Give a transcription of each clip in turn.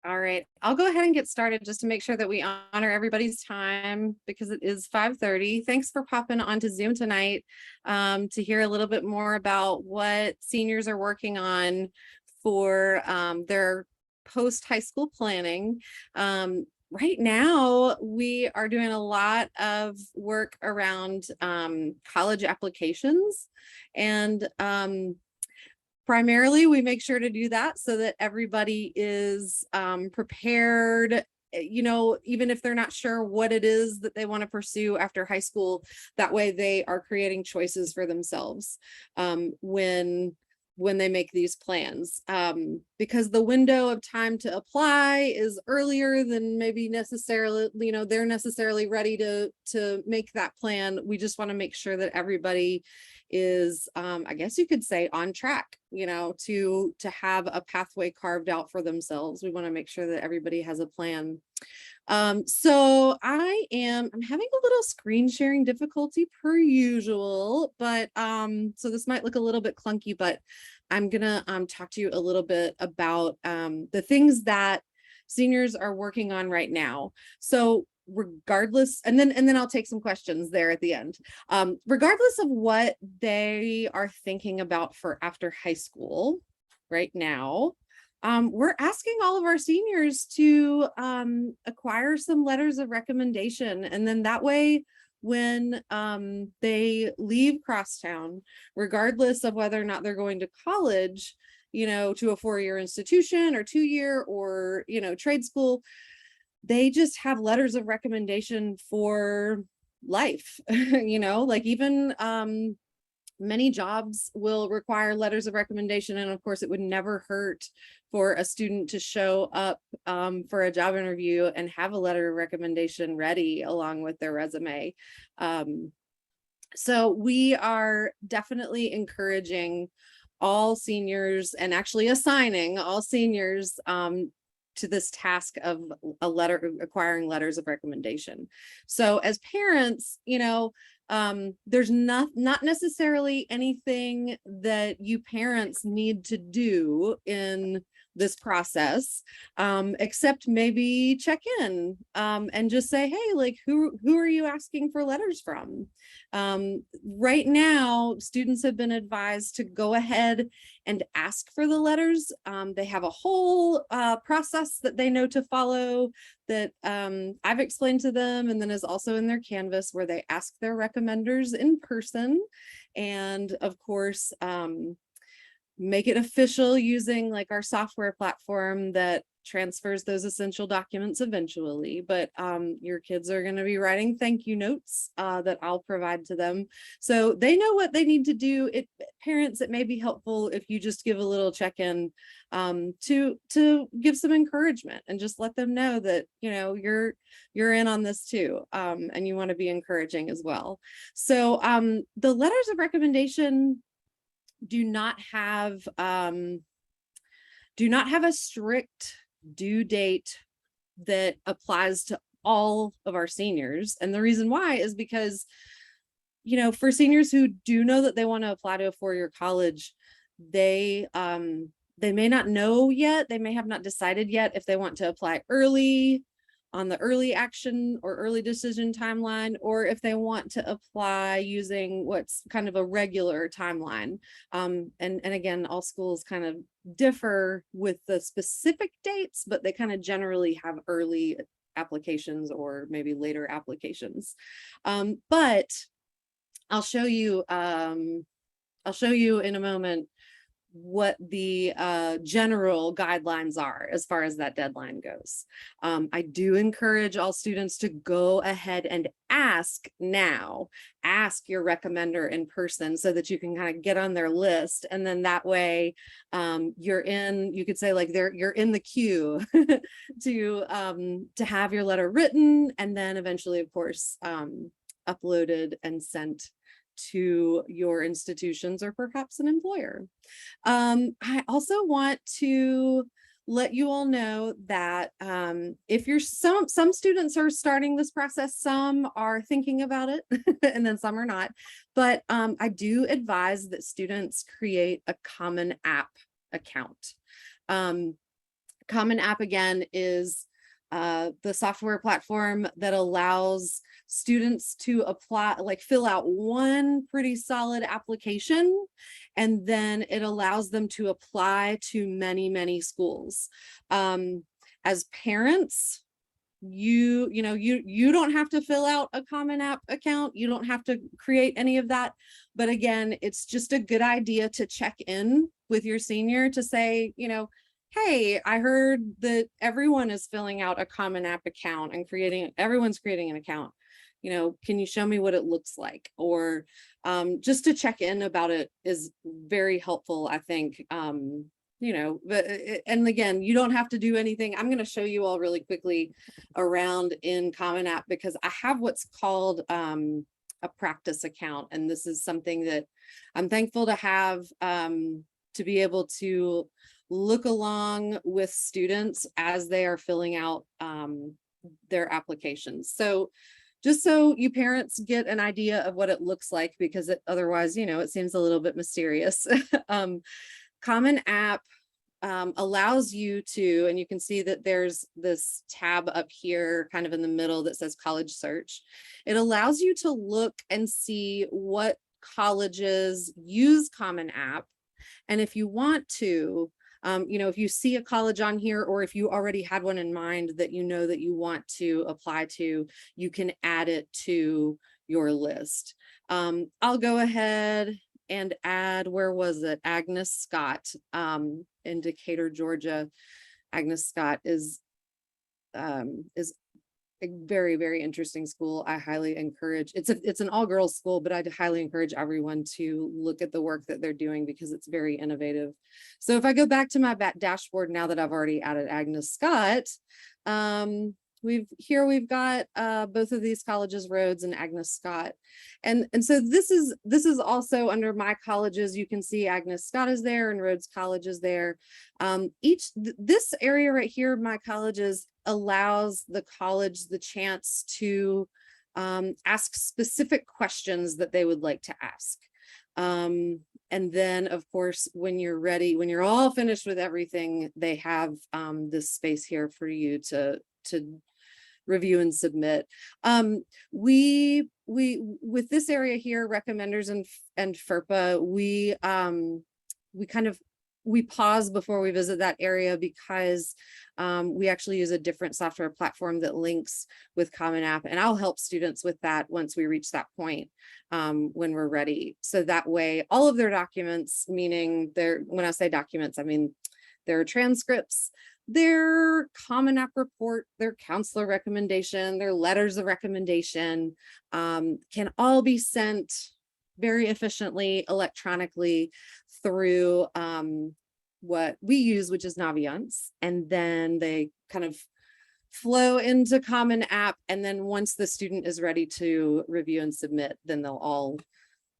All right, I'll go ahead and get started just to make sure that we honor everybody's time because it is 5:30. Thanks for popping onto Zoom tonight to hear a little bit more about what seniors are working on for their post-high school planning. Right now, we are doing a lot of work around college applications, and primarily, we make sure to do that so that everybody is prepared. Even if they're not sure what it is that they want to pursue after high school, that way they are creating choices for themselves when they make these plans. Because the window of time to apply is earlier than maybe necessarily, they're necessarily ready to make that plan. We just want to make sure that everybody is I guess you could say on track, to have a pathway carved out for themselves. We want to make sure that everybody has a plan. So I'm having a little screen sharing difficulty per usual, but so this might look a little bit clunky, but I'm gonna talk to you a little bit about the things that seniors are working on right now. So regardless, and then I'll take some questions there at the end. Regardless of what they are thinking about for after high school right now, we're asking all of our seniors to acquire some letters of recommendation. And then that way, when they leave Crosstown, regardless of whether or not they're going to college, to a 4-year institution or 2-year or, trade school, they just have letters of recommendation for life. Like even many jobs will require letters of recommendation. And of course, it would never hurt for a student to show up for a job interview and have a letter of recommendation ready along with their resume. So we are definitely encouraging all seniors and actually assigning all seniors to this task of acquiring letters of recommendation. So as parents, there's not necessarily anything that you parents need to do in this process, except maybe check in and just say, hey, like who are you asking for letters from? Right now, students have been advised to go ahead and ask for the letters. They have a whole process that they know to follow that I've explained to them, and then is also in their Canvas, where they ask their recommenders in person. And of course, make it official using like our software platform that transfers those essential documents eventually. But your kids are going to be writing thank you notes that I'll provide to them, so they know what they need to do. Parents, it may be helpful if you just give a little check-in to give some encouragement and just let them know that you're in on this too, and you want to be encouraging as well. So the letters of recommendation do not have a strict due date that applies to all of our seniors. And the reason why is because, for seniors who do know that they want to apply to a 4-year college, they may not know yet, they may have not decided yet if they want to apply early on the early action or early decision timeline, or if they want to apply using what's kind of a regular timeline. And again, all schools kind of differ with the specific dates, but they kind of generally have early applications or maybe later applications. But I'll show you in a moment what the general guidelines are as far as that deadline goes. I do encourage all students to go ahead and ask now. Ask your recommender in person so that you can kind of get on their list, and then that way you could say like you're in the queue to have your letter written, and then eventually, of course, uploaded and sent to your institutions or perhaps an employer. I also want to let you all know that if you're some students are starting this process, some are thinking about it, and then some are not. But I do advise that students create a Common App account. Common App, again, is the software platform that allows students to apply, like fill out one pretty solid application, and then it allows them to apply to many, many schools. As parents, you don't have to fill out a Common App account. You don't have to create any of that. But again, it's just a good idea to check in with your senior to say, hey, I heard that everyone is filling out a Common App account and everyone's creating an account. Can you show me what it looks like? Or just to check in about it is very helpful, I think. And again, you don't have to do anything. I'm going to show you all really quickly around in Common App, because I have what's called a practice account. And this is something that I'm thankful to have, to be able to look along with students as they are filling out their applications. So just so you parents get an idea of what it looks like, because otherwise, it seems a little bit mysterious. Common App allows you to, and you can see that there's this tab up here kind of in the middle that says college search. It allows you to look and see what colleges use Common App. And if you want to, if you see a college on here, or if you already had one in mind that that you want to apply to, you can add it to your list. I'll go ahead and add, where was it? Agnes Scott, in Decatur, Georgia. Agnes Scott is a very, very interesting school. I highly encourage, it's an all-girls school, but I highly encourage everyone to look at the work that they're doing, because it's very innovative. So if I go back to my dashboard, now that I've already added Agnes Scott, we've got both of these colleges, Rhodes and Agnes Scott. And so this is also under my colleges. You can see Agnes Scott is there and Rhodes College is there. This area right here, my colleges, allows the college the chance to ask specific questions that they would like to ask. And then, of course, when you're ready, when you're all finished with everything, they have this space here for you to review and submit. We with this area here, recommenders and FERPA, we pause before we visit that area, because we actually use a different software platform that links with Common App, and I'll help students with that once we reach that point, when we're ready. So that way, all of their documents, meaning when I say documents, I mean their transcripts, their Common App report, their counselor recommendation, their letters of recommendation, can all be sent very efficiently electronically through what we use, which is Naviance. And then they kind of flow into Common App. And then once the student is ready to review and submit, then they'll all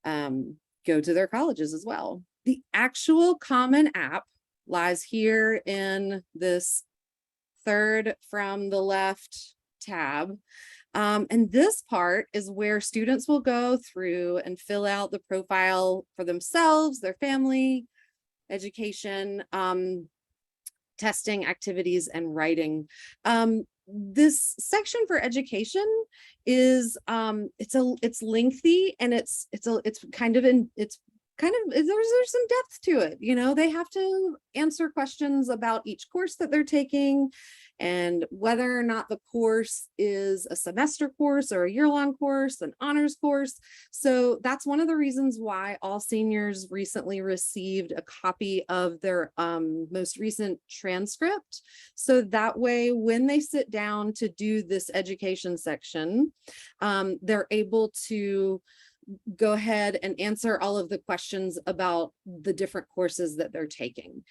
go to their colleges as well. The actual Common App lies here in this third from the left tab. And this part is where students will go through and fill out the profile for themselves, their family, education, testing, activities, and writing. This section for education is it's lengthy, and it's there's some depth to it. They have to answer questions about each course that they're taking, and whether or not the course is a semester course or a year-long course, an honors course. So that's one of the reasons why all seniors recently received a copy of their most recent transcript. So that way, when they sit down to do this education section, they're able to go ahead and answer all of the questions about the different courses that they're taking.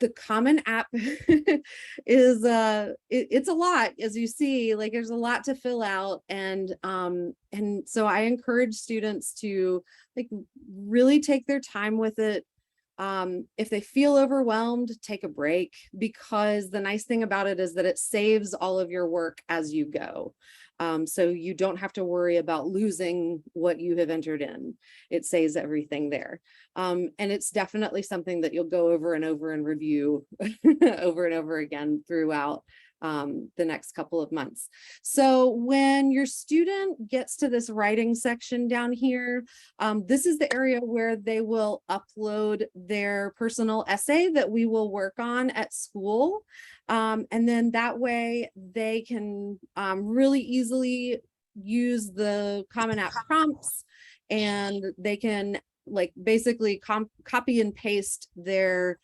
The Common App is it's a lot, as you see, like there's a lot to fill out, and so I encourage students to really take their time with it. If they feel overwhelmed, take a break, because the nice thing about it is that it saves all of your work as you go. So you don't have to worry about losing what you have entered in. It saves everything there. And it's definitely something that you'll go over and over and review over and over again throughout the next couple of months. So when your student gets to this writing section down here, this is the area where they will upload their personal essay that we will work on at school. And then that way they can really easily use the Common App prompts, and they can like basically copy and paste their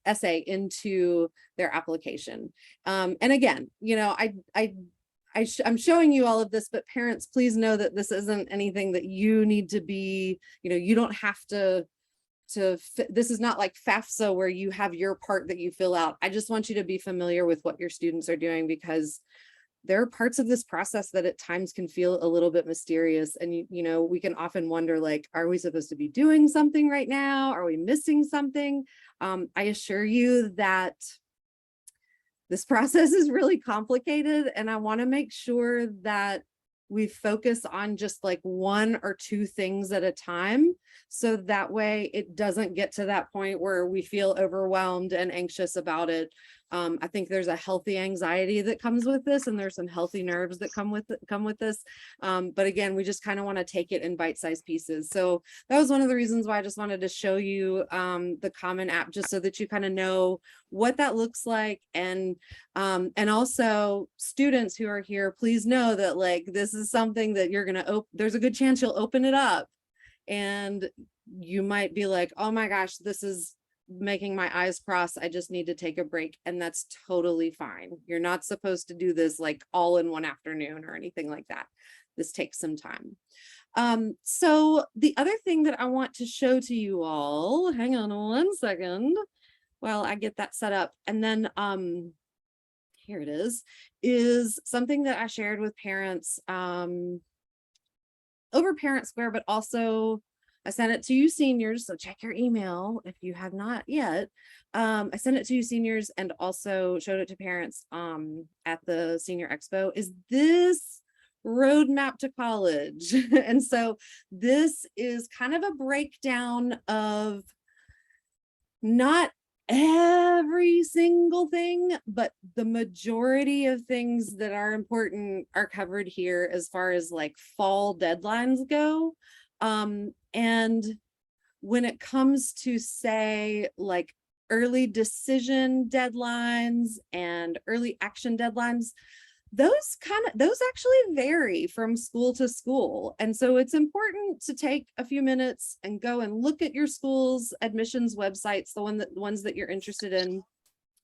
essay into their application. And again, you know, I'm showing you all of this, but parents, please know that this isn't anything that you need to be, you know, you don't have to this is not like FAFSA where you have your part that you fill out. I just want you to be familiar with what your students are doing, because there are parts of this process that at times can feel a little bit mysterious. And, you know, we can often wonder, like, are we supposed to be doing something right now? Are we missing something? I assure you that this process is really complicated, and I want to make sure that we focus on just like one or two things at a time, so that way it doesn't get to that point where we feel overwhelmed and anxious about it. I think there's a healthy anxiety that comes with this, and there's some healthy nerves that come with this. But again, we just kind of want to take it in bite-sized pieces. So that was one of the reasons why I just wanted to show you the Common App, just so that you kind of know what that looks like. And also students who are here, please know that like this is something that you're gonna there's a good chance you'll open it up and you might be like, oh my gosh, this is making my eyes cross. I just need to take a break. And that's totally fine. You're not supposed to do this like all in one afternoon or anything like that. This takes some time. So the other thing that I want to show to you all, hang on one second while I get that set up. And then here it is something that I shared with parents over Parent Square, but also I sent it to you seniors, so check your email if you have not yet. I sent it to you seniors and also showed it to parents at the Senior Expo, is this roadmap to college. And so this is kind of a breakdown of not every single thing, but the majority of things that are important are covered here as far as like fall deadlines go. And when it comes to say like early decision deadlines and early action deadlines, those actually vary from school to school. And so it's important to take a few minutes and go and look at your school's admissions websites, the ones that you're interested in,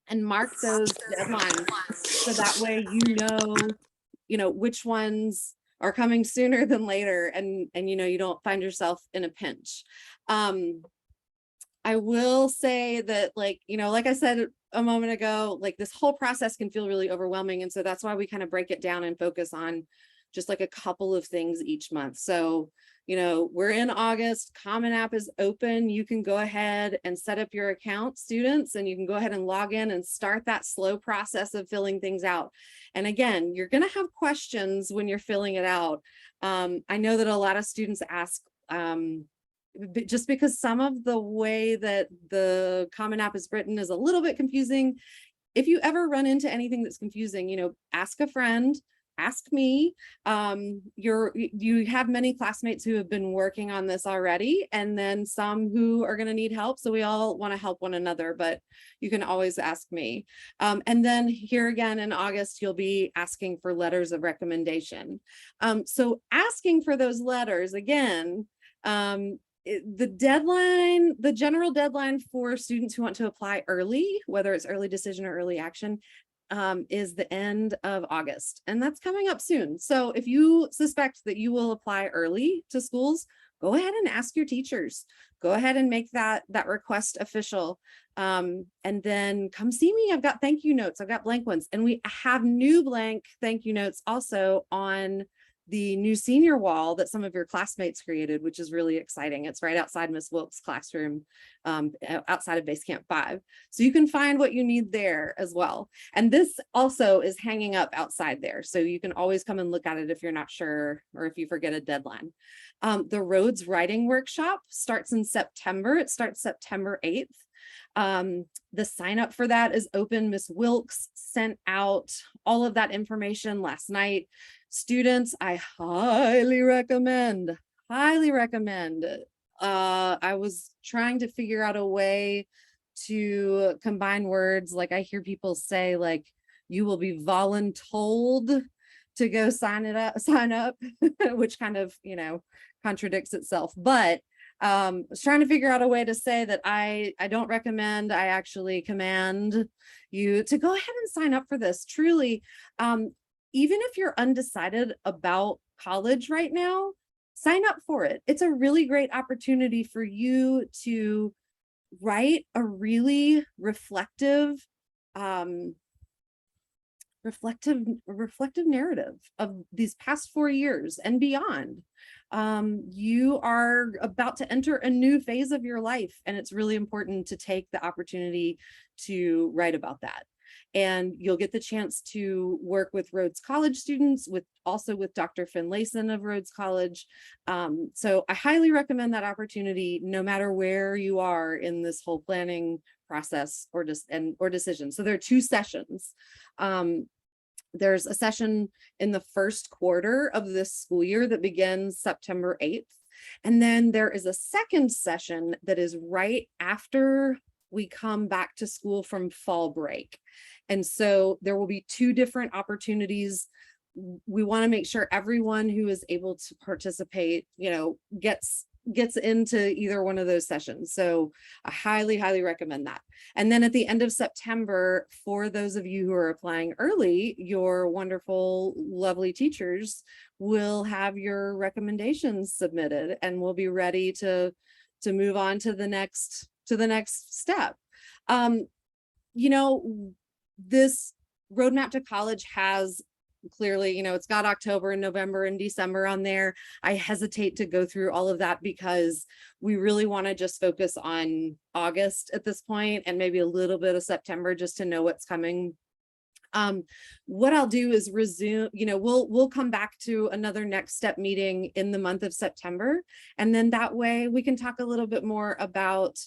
and mark those deadlines. So that way, you know which ones are coming sooner than later, and you know, you don't find yourself in a pinch. I will say that, like, you know, like I said a moment ago, like this whole process can feel really overwhelming. And so that's why we kind of break it down and focus on just like a couple of things each month. So, you know, we're in August, Common App is open. You can go ahead and set up your account, students, and you can go ahead and log in and start that slow process of filling things out. And again, you're going to have questions when you're filling it out. I know that a lot of students ask, just because some of the way that the Common App is written is a little bit confusing. If you ever run into anything that's confusing, you know, ask a friend, ask me. You have many classmates who have been working on this already, and then some who are going to need help. So we all want to help one another, but you can always ask me. And then here again in August, you'll be asking for letters of recommendation. So asking for those letters again, the general deadline for students who want to apply early, whether it's early decision or early action, is the end of August, and that's coming up soon. So if you suspect that you will apply early to schools, go ahead and ask your teachers. Go ahead and make that request official, and then come see me. I've got thank you notes. I've got blank ones, and we have new blank thank you notes also on the new senior wall that some of your classmates created, which is really exciting. It's right outside Miss Wilkes' classroom, outside of Base Camp 5. So you can find what you need there as well. And this also is hanging up outside there. So you can always come and look at it if you're not sure or if you forget a deadline. The Roads Writing Workshop starts in September. It starts September 8th. The sign up for that is open. Miss Wilkes sent out all of that information last night. Students, I highly recommend. I was trying to figure out a way to combine words. Like I hear people say, like, you will be voluntold to go sign up, which kind of, contradicts itself. But I was trying to figure out a way to say that I don't recommend, I actually command you to go ahead and sign up for this. Truly, even if you're undecided about college right now, sign up for it. It's a really great opportunity for you to write a really reflective narrative of these past 4 years and beyond. You are about to enter a new phase of your life, and it's really important to take the opportunity to write about that. And you'll get the chance to work with Rhodes College students, also with Dr. Finlayson of Rhodes College. So I highly recommend that opportunity, no matter where you are in this whole planning process or decision. So there are 2 sessions. There's a session in the first quarter of this school year that begins September 8th. And then there is a second session that is right after we come back to school from fall break. And so there will be 2 different opportunities. We want to make sure everyone who is able to participate, gets into either one of those sessions. So I highly recommend that. And then at the end of September, for those of you who are applying early, your wonderful, lovely teachers will have your recommendations submitted, and we'll be ready to move on to the next step. This roadmap to college has clearly, it's got October and November and December on there. I hesitate to go through all of that because we really want to just focus on August at this point, and maybe a little bit of September just to know what's coming. What I'll do is resume, we'll come back to another next step meeting in the month of September. And then that way we can talk a little bit more about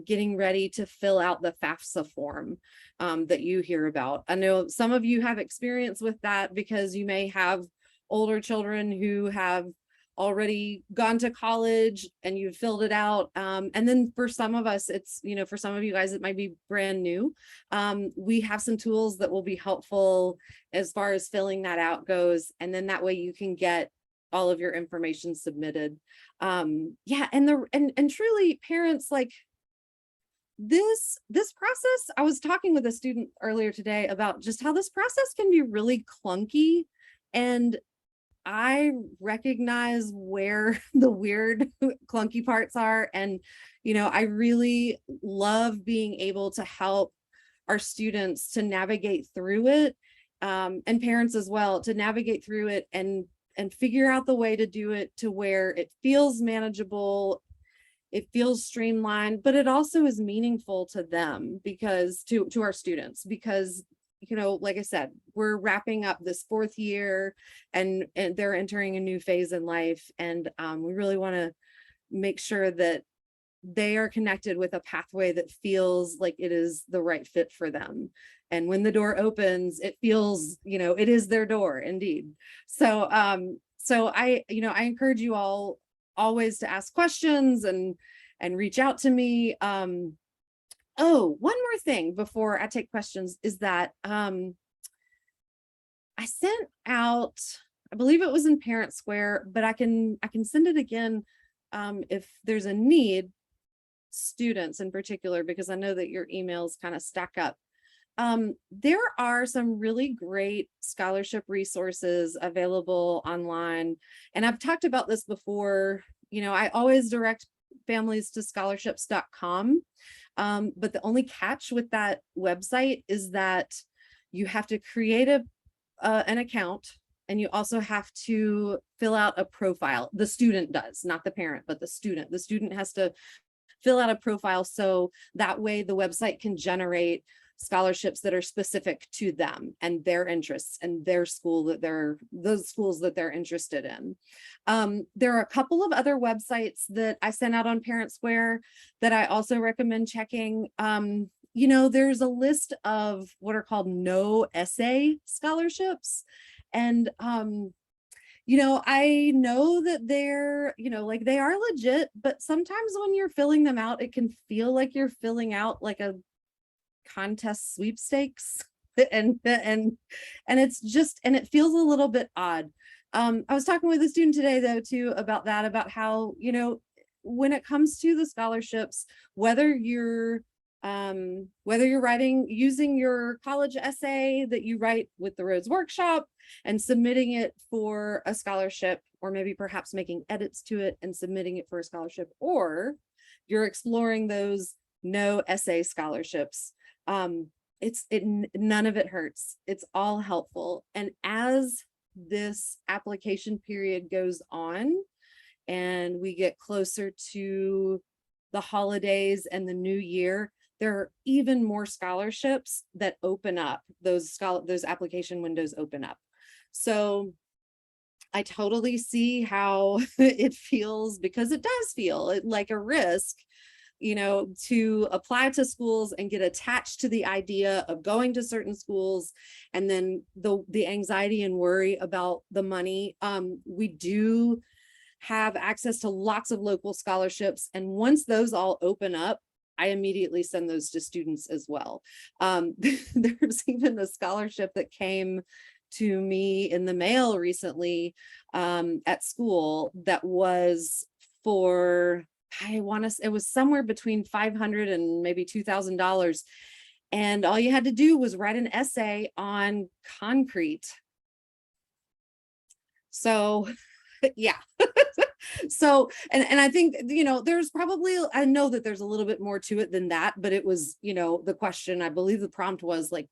getting ready to fill out the FAFSA form that you hear about. I know some of you have experience with that because you may have older children who have already gone to college and you've filled it out. And then for some of us, it's, for some of you guys, it might be brand new. We have some tools that will be helpful as far as filling that out goes. And then that way you can get all of your information submitted. Yeah. And truly, parents, like this process, I was talking with a student earlier today about just how this process can be really clunky, and I recognize where the weird clunky parts are. And, I really love being able to help our students to navigate through it, and parents as well, to navigate through it and figure out the way to do it to where it feels manageable, it feels streamlined, but it also is meaningful to them, because to our students, because like I said, we're wrapping up this 4th year and they're entering a new phase in life. And we really want to make sure that they are connected with a pathway that feels like it is the right fit for them. And when the door opens, it feels, it is their door indeed. So, I encourage you all always to ask questions and reach out to me. Oh, one more thing before I take questions is that I sent out, I believe it was in Parent Square, but I can send it again if there's a need, students in particular, because I know that your emails kind of stack up. There are some really great scholarship resources available online. And I've talked about this before. I always direct families to scholarships.com. But the only catch with that website is that you have to create an account and you also have to fill out a profile. The student does, not the parent, but the student. The student has to fill out a profile so that way the website can generate scholarships that are specific to them and their interests and their school that those schools that they're interested in. There are a couple of other websites that I sent out on Parent Square that I also recommend checking. You know, there's a list of what are called no essay scholarships. And you know, I know that they're, you know, like they are legit, but sometimes when you're filling them out, it can feel like you're filling out like a contest sweepstakes. And it's just, and it feels a little bit odd. I was talking with a student today though too about that, about how, you know, when it comes to the scholarships, whether you're writing using your college essay that you write with the Rhodes Workshop and submitting it for a scholarship, or maybe perhaps making edits to it and submitting it for a scholarship, or you're exploring those no essay scholarships. None of it hurts. It's all helpful. And as this application period goes on and we get closer to the holidays and the new year, there are even more scholarships that open up. Those application windows open up. So I totally see how it feels, because it does feel like a risk, you know, to apply to schools and get attached to the idea of going to certain schools, and then the anxiety and worry about the money. We do have access to lots of local scholarships, and once those all open up, I immediately send those to students as well. There's even a scholarship that came to me in the mail recently at school that was for, it was somewhere between $500 and maybe $2,000. And all you had to do was write an essay on concrete. So yeah. So, and I think, you know, there's probably, I know that there's a little bit more to it than that, but it was, you know, the question, I believe the prompt was like,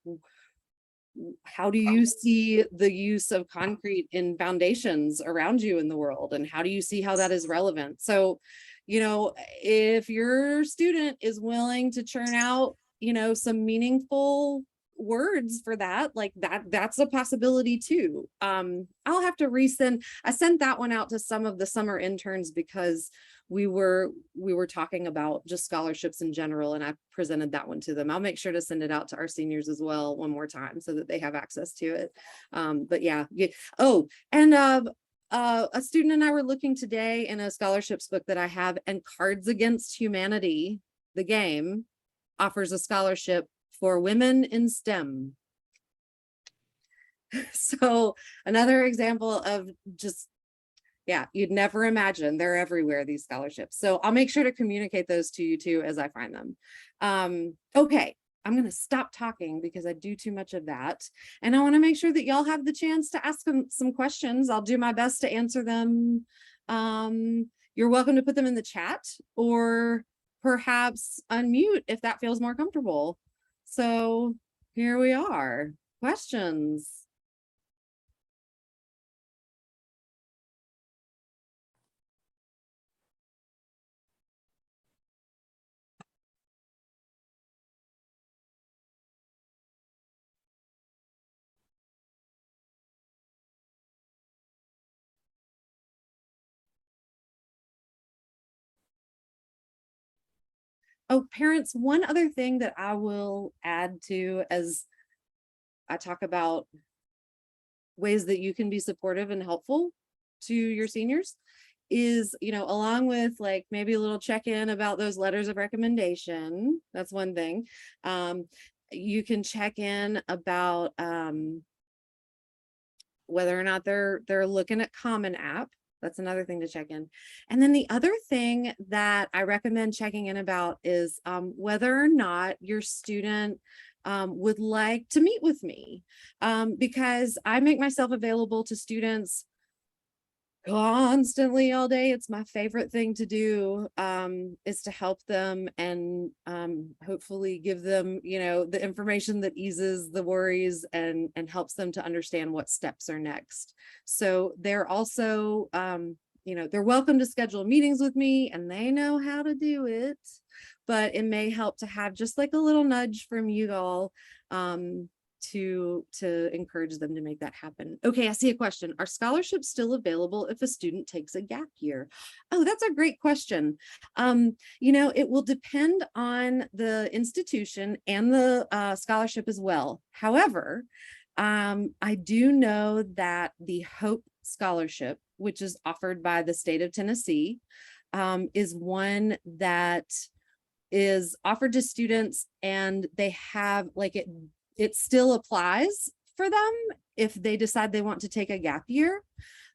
how do you see the use of concrete in foundations around you in the world? And how do you see how that is relevant? So, you know, if your student is willing to churn out, you know, some meaningful words for that, like that's a possibility too. I'll have to I sent that one out to some of the summer interns because we were talking about just scholarships in general, and I presented that one to them. I'll make sure to send it out to our seniors as well one more time so that they have access to it. But yeah. Oh, and a student and I were looking today in a scholarships book that I have, and Cards Against Humanity, the game, offers a scholarship for women in STEM. So another example of just, yeah, you'd never imagine. They're everywhere, these scholarships. So I'll make sure to communicate those to you too as I find them. Okay, I'm going to stop talking because I do too much of that. And I want to make sure that y'all have the chance to ask them some questions. I'll do my best to answer them. You're welcome to put them in the chat, or perhaps unmute if that feels more comfortable. So here we are. Questions? Oh, parents, one other thing that I will add to as I talk about ways that you can be supportive and helpful to your seniors is, you know, along with like maybe a little check-in about those letters of recommendation. That's one thing. You can check in about whether or not they're looking at Common App. That's another thing to check in. And then the other thing that I recommend checking in about is whether or not your student would like to meet with me, because I make myself available to students constantly all day. It's my favorite thing to do, is to help them and hopefully give them, the information that eases the worries and helps them to understand what steps are next. So they're also, they're welcome to schedule meetings with me, and they know how to do it, but it may help to have just like a little nudge from you all, to encourage them to make that happen. Okay, I see a question. Are scholarships still available if a student takes a gap year? Oh, that's a great question. It will depend on the institution and the scholarship as well. However, I do know that the Hope Scholarship, which is offered by the state of Tennessee, is one that is offered to students, and they have it still applies for them if they decide they want to take a gap year.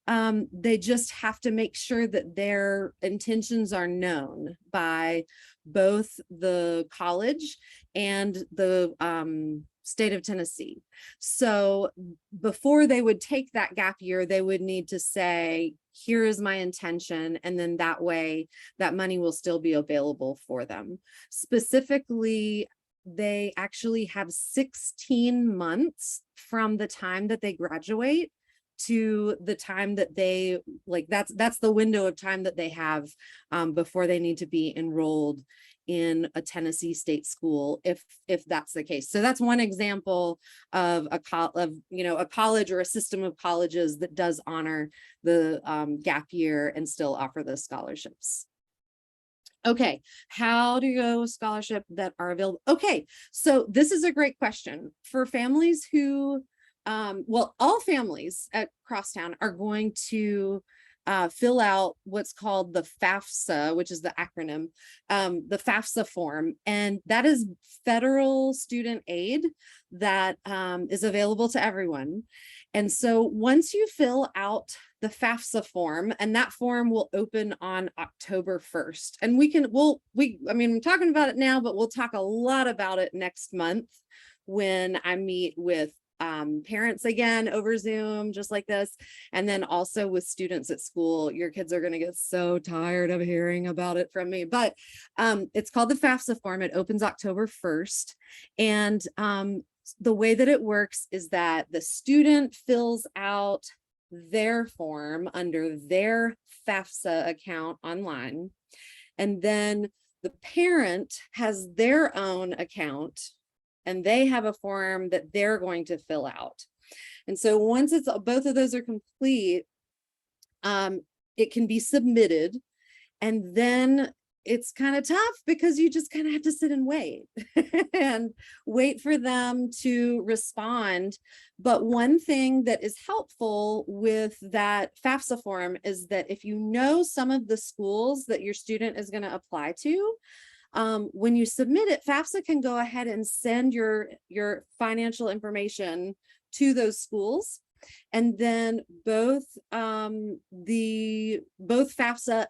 They just have to make sure that their intentions are known by both the college and the state of Tennessee. So before they would take that gap year, they would need to say, here is my intention. And then that way that money will still be available for them. Specifically, they actually have 16 months from the time that they graduate to the time that they that's the window of time that they have before they need to be enrolled in a Tennessee state school, if that's the case. So that's one example of a college or a system of colleges that does honor the gap year and still offer those scholarships. Okay, how do you go scholarship that are available? Okay, so this is a great question for families who, all families at Crosstown are going to fill out what's called the FAFSA, which is the acronym, the FAFSA form, and that is federal student aid that is available to everyone. And so once you fill out the FAFSA form, and that form will open on October 1st, and I'm talking about it now, but we'll talk a lot about it next month when I meet with parents again over Zoom, just like this, and then also with students at school. Your kids are going to get so tired of hearing about it from me, but it's called the FAFSA form. It opens October 1st, and the way that it works is that the student fills out their form under their FAFSA account online, and then the parent has their own account and they have a form that they're going to fill out. And so once both of those are complete, it can be submitted, and then it's kind of tough because you just kind of have to sit and wait and wait for them to respond. But one thing that is helpful with that FAFSA form is that if you know some of the schools that your student is going to apply to, when you submit it, FAFSA can go ahead and send your financial information to those schools. And then both FAFSA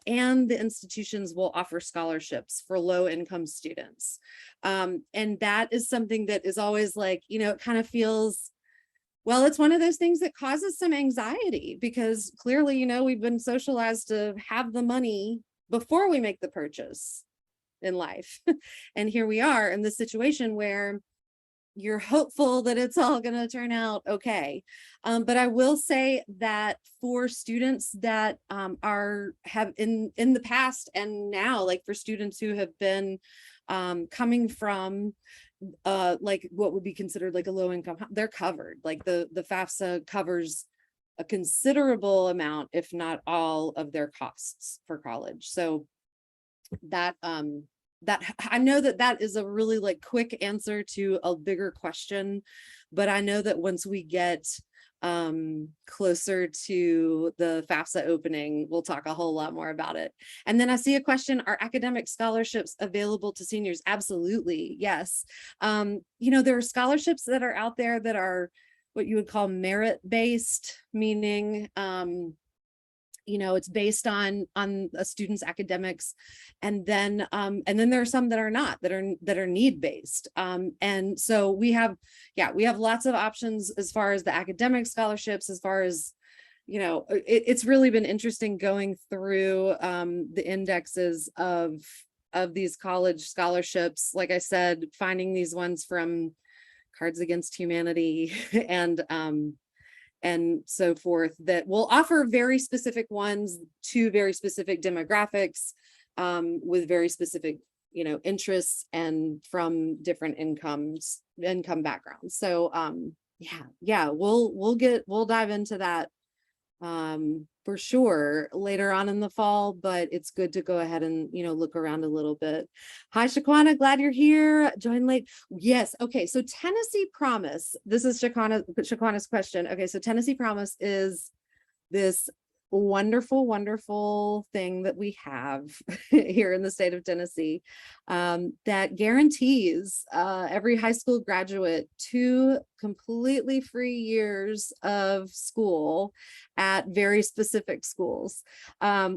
and the institutions will offer scholarships for low-income students. And that is something that is always it kind of feels, well, it's one of those things that causes some anxiety, because clearly, we've been socialized to have the money before we make the purchase in life. And here we are in this situation where you're hopeful that it's all going to turn out okay. But I will say that for students that have in the past and now, like for students who have been coming from what would be considered like a low income, they're covered. Like the FAFSA covers a considerable amount, if not all, of their costs for college. So that I know that is a really quick answer to a bigger question, but I know that once we get closer to the FAFSA opening, we'll talk a whole lot more about it. And then I see a question: are academic scholarships available to seniors? Absolutely, yes. There are scholarships that are out there that are what you would call merit-based, meaning it's based on a student's academics, and then there are some that are not, that are need-based, and so we have lots of options as far as the academic scholarships, as far as it's really been interesting going through the indexes of these college scholarships. Like I said, finding these ones from Cards Against Humanity and so forth that will offer very specific ones to very specific demographics with very specific interests and from different income backgrounds. So yeah, we'll dive into that for sure later on in the fall, but it's good to go ahead and look around a little bit. Hi Shaquana, glad you're here. Join late. Yes. Okay, so Tennessee Promise, this is Shaquana's question. Okay, so Tennessee Promise is this wonderful thing that we have here in the state of Tennessee that guarantees every high school graduate 2 completely free years of school at very specific schools.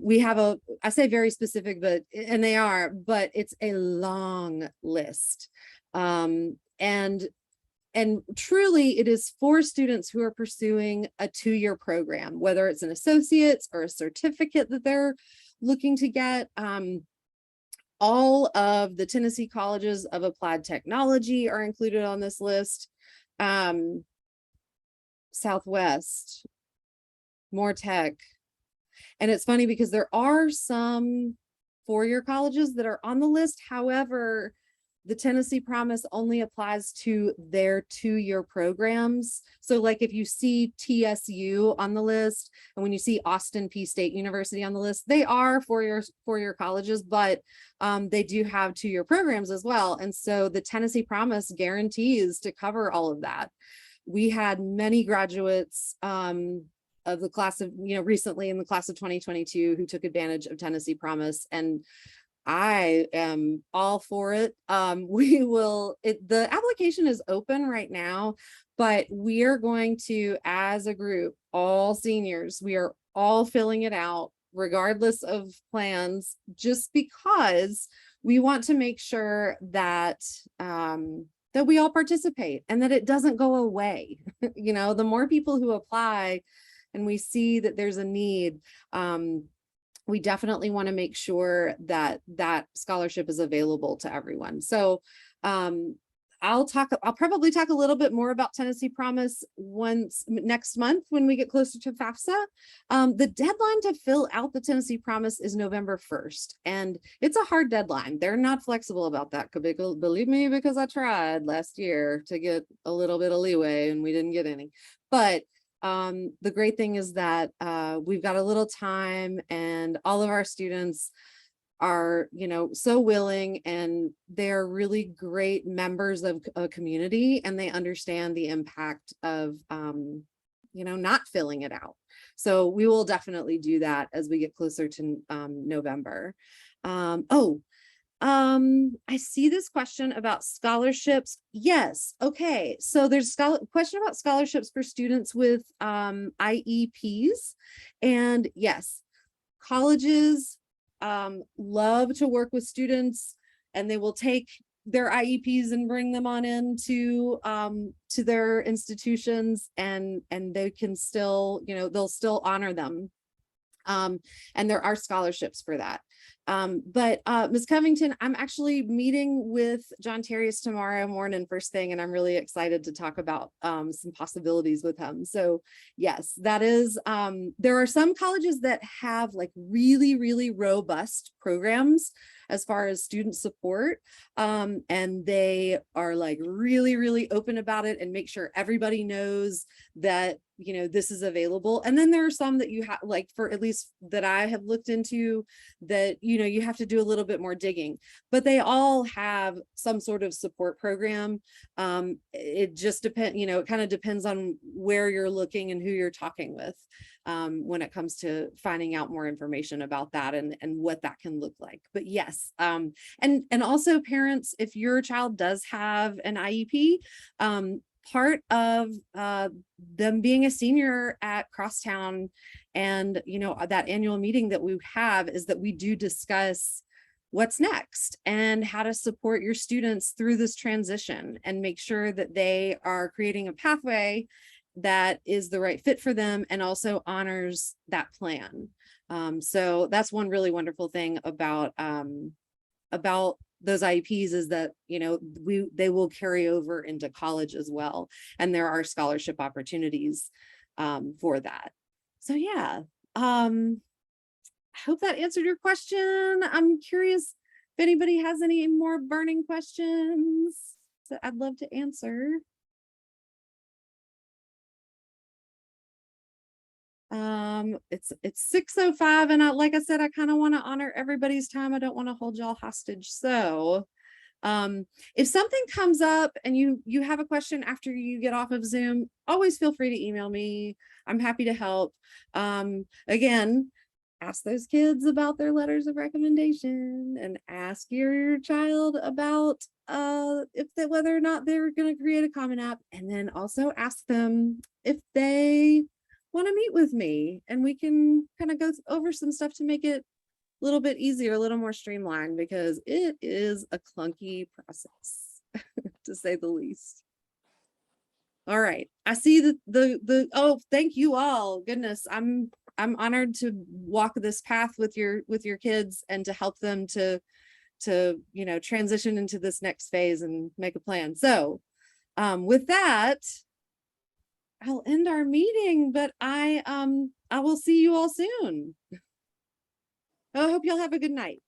We have I say very specific, and they are, but it's a long list. And truly, it is for students who are pursuing a 2-year program, whether it's an associate's or a certificate that they're looking to get. All of the Tennessee Colleges of Applied Technology are included on this list. Southwest, More Tech. And it's funny because there are some 4-year colleges that are on the list. However, the Tennessee Promise only applies to their 2-year programs. So like if you see TSU on the list, and when you see Austin P State University on the list, they are 4-year colleges, but they do have 2-year programs as well. And so the Tennessee Promise guarantees to cover all of that. We had many graduates of the class of, recently in the class of 2022 who took advantage of Tennessee Promise, and I am all for it. The application is open right now, but we are going to, as a group, all seniors, we are all filling it out regardless of plans, just because we want to make sure that that we all participate and that it doesn't go away. The more people who apply and we see that there's a need, we definitely want to make sure that that scholarship is available to everyone. So I'll probably talk a little bit more about Tennessee Promise next month when we get closer to FAFSA. The deadline to fill out the Tennessee Promise is November 1st, and it's a hard deadline. They're not flexible about that. Believe me, because I tried last year to get a little bit of leeway and we didn't get any. But the great thing is that we've got a little time, and all of our students are, so willing, and they're really great members of a community, and they understand the impact of, not filling it out. So we will definitely do that as we get closer to November. I see this question about scholarships. Yes. Okay. So there's a question about scholarships for students with IEPs. And yes, colleges love to work with students, and they will take their IEPs and bring them on into to their institutions, and they can still, they'll still honor them. And there are scholarships for that. But Ms. Covington, I'm actually meeting with John Terrius tomorrow morning first thing, and I'm really excited to talk about some possibilities with him. So yes, that is, there are some colleges that have like really robust programs as far as student support, and they are like really open about it and make sure everybody knows that this is available. And then there are some that you have, like, for at least that I have looked into, that you have to do a little bit more digging, but they all have some sort of support program. It just depends, it kind of depends on where you're looking and who you're talking with when it comes to finding out more information about that and what that can look like. But yes, and also parents, if your child does have an IEP, part of them being a senior at Crosstown and that annual meeting that we have is that we do discuss what's next and how to support your students through this transition and make sure that they are creating a pathway that is the right fit for them and also honors that plan. So that's one really wonderful thing about those IEPs is that, you know, they will carry over into college as well. And there are scholarship opportunities for that. So yeah, I hope that answered your question. I'm curious if anybody has any more burning questions that I'd love to answer. It's 6:05, and like I said, I kind of want to honor everybody's time. I don't want to hold y'all hostage. So if something comes up and you have a question after you get off of Zoom, always feel free to email me. I'm happy to help. Again, ask those kids about their letters of recommendation and ask your child about whether or not they're going to create a Common App, and then also ask them if they want to meet with me and we can kind of go over some stuff to make it a little bit easier, a little more streamlined, because it is a clunky process to say the least. All right, I see the oh, thank you all. Goodness, I'm honored to walk this path with your kids and to help them to you know, transition into this next phase and make a plan. So with that, I'll end our meeting, but I will see you all soon. I hope y'all have a good night.